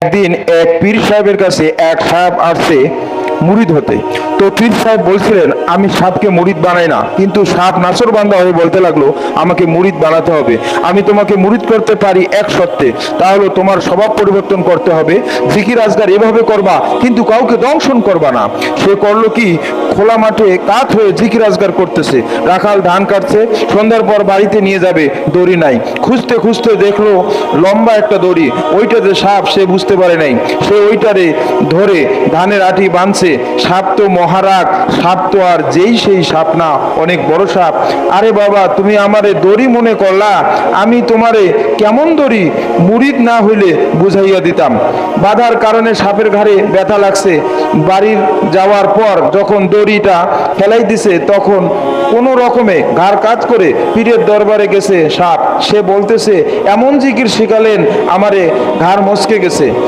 একদিন এক পীর সাহেবের কাছে এক সাহেব আসছে মুরিদ হতে। তো পীর সাহেব বলছিলেন, আমি সাপকে মুরিদ বানাই না, কিন্তু সাপ নাছর বান্দা হয়ে বলতে লাগলো, আমাকে মুরিদ বানাতে হবে। আমি তোমাকে মুরিদ করতে পারি এক শর্তে, তাহলে তোমার স্বভাব পরিবর্তন করতে হবে, জিকির আজগার এভাবে করবা, কিন্তু কাউকে দংশন করবা না। সে করলো কি, খোলা মাঠে কাত হয়ে জিকির আজগার করতেছে। রাখাল ধান কাটছে, সন্ধ্যার পর বাড়িতে নিয়ে যাবে, দড়ি নাই। খুঁজতে খুঁজতে দেখলো লম্বা একটা দড়ি, ওইটা যে সাপ সে বুঝতে পারে নাই। সে ওইটারে ধরে ধানের আটি বাঁধছে। সাপ তো মহারাগ, সাপ তো আর যেই সেই সাপ না, অনেক বড় সাপ। আরে বাবা, তুমি আমারে দড়ি মনে করলা, আমি তোমারে কেমন দড়ি মুরিদ না হইলে বুঝাইয়া দিতাম। বাধার কারণে সাপের ঘাড়ে ব্যথা লাগছে। বাড়ির যাওয়ার পর যখন দড়িটা ফেলাই দিছে, তখন কোনো রকমে ঘাড় কাজ করে পীরের দরবারে গেছে সাপ। সে বলতেছে, এমন জিকির শিখালেন আমারে ঘাড় মচকে গেছে।